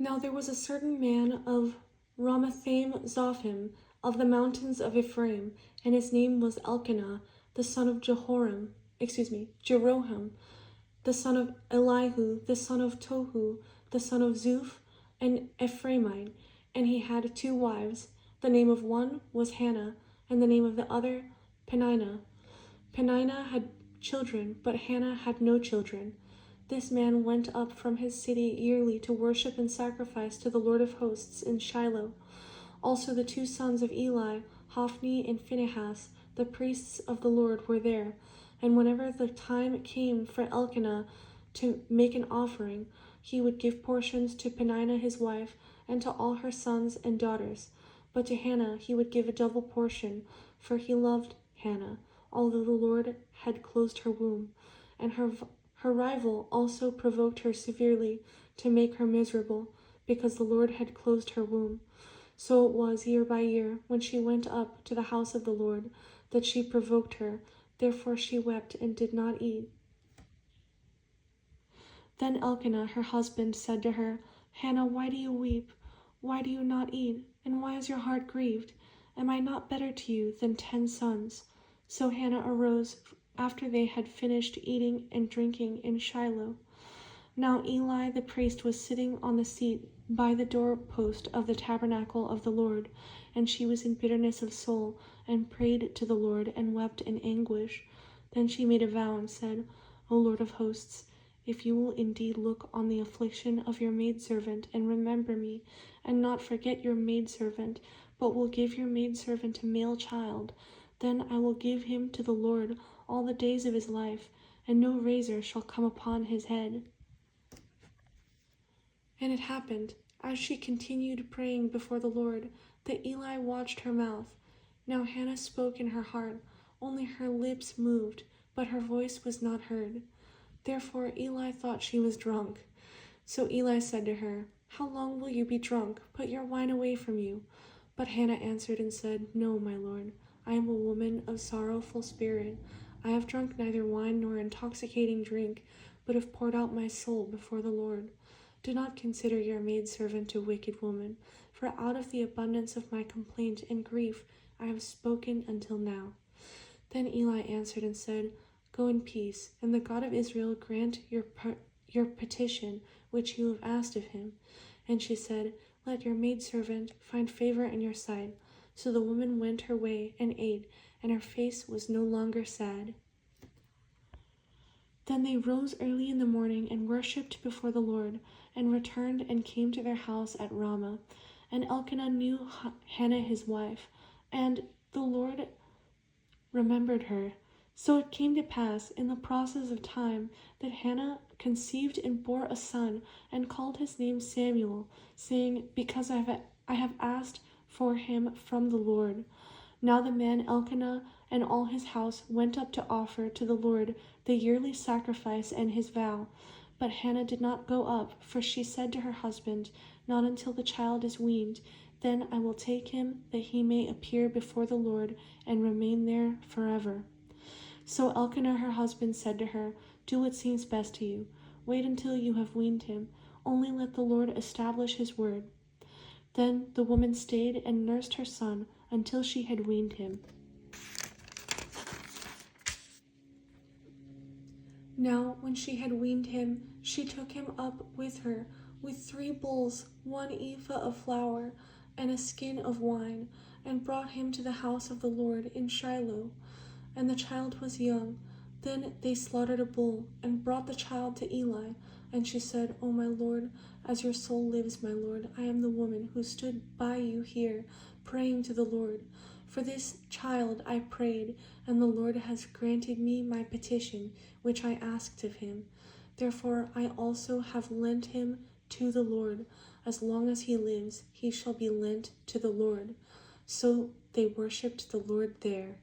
Now there was a certain man of Ramathaim Zophim, of the mountains of Ephraim, and his name was Elkanah, the son of Jeroham, the son of Elihu, the son of Tohu, the son of Zuph, an Ephraimite. And he had 2 wives. The name of one was Hannah, and the name of the other Peninnah. Peninnah had children, but Hannah had no children. This man went up from his city yearly to worship and sacrifice to the Lord of hosts in Shiloh. Also the 2 sons of Eli, Hophni and Phinehas, the priests of the Lord, were there. And whenever the time came for Elkanah to make an offering, he would give portions to Peninnah his wife, and to all her sons and daughters. But to Hannah he would give a double portion, for he loved Hannah, although the Lord had closed her womb. And her rival also provoked her severely to make her miserable, because the Lord had closed her womb. So it was year by year, when she went up to the house of the Lord, that she provoked her. Therefore she wept and did not eat. Then Elkanah, her husband, said to her, Hannah, why do you weep? Why do you not eat? And why is your heart grieved? Am I not better to you than 10 sons? So Hannah arose after they had finished eating and drinking in Shiloh. Now Eli the priest was sitting on the seat by the doorpost of the tabernacle of the Lord, and she was in bitterness of soul, and prayed to the Lord, and wept in anguish. Then she made a vow and said, O Lord of hosts, if you will indeed look on the affliction of your maidservant, and remember me, and not forget your maidservant, but will give your maidservant a male child, then I will give him to the Lord all the days of his life, and no razor shall come upon his head. And it happened, as she continued praying before the Lord, that Eli watched her mouth. Now Hannah spoke in her heart, only her lips moved, but her voice was not heard. Therefore Eli thought she was drunk. So Eli said to her, How long will you be drunk? Put your wine away from you. But Hannah answered and said, No, my lord, I am a woman of sorrowful spirit. I have drunk neither wine nor intoxicating drink, but have poured out my soul before the Lord. Do not consider your maidservant a wicked woman, for out of the abundance of my complaint and grief I have spoken until now. Then Eli answered and said, Go in peace, and the God of Israel grant your petition which you have asked of him. And she said, Let your maidservant find favor in your sight. So the woman went her way and ate, and her face was no longer sad. Then they rose early in the morning and worshipped before the Lord, and returned and came to their house at Ramah. And Elkanah knew Hannah his wife, and the Lord remembered her. So it came to pass in the process of time that Hannah conceived and bore a son, and called his name Samuel, saying, Because I have asked for him from the Lord. Now the man Elkanah and all his house went up to offer to the Lord the yearly sacrifice and his vow. But Hannah did not go up, for she said to her husband, Not until the child is weaned, then I will take him, that he may appear before the Lord and remain there forever. So Elkanah her husband said to her, Do what seems best to you. Wait until you have weaned him. Only let the Lord establish his word. Then the woman stayed and nursed her son until she had weaned him. Now when she had weaned him, she took him up with her, with 3 bulls, 1 ephah of flour, and a skin of wine, and brought him to the house of the Lord in Shiloh. And the child was young. Then they slaughtered a bull, and brought the child to Eli. And she said, O my Lord, as your soul lives, my Lord, I am the woman who stood by you here, praying to the Lord. For this child I prayed, and the Lord has granted me my petition, which I asked of him. Therefore I also have lent him to the Lord. As long as he lives, he shall be lent to the Lord. So they worshipped the Lord there.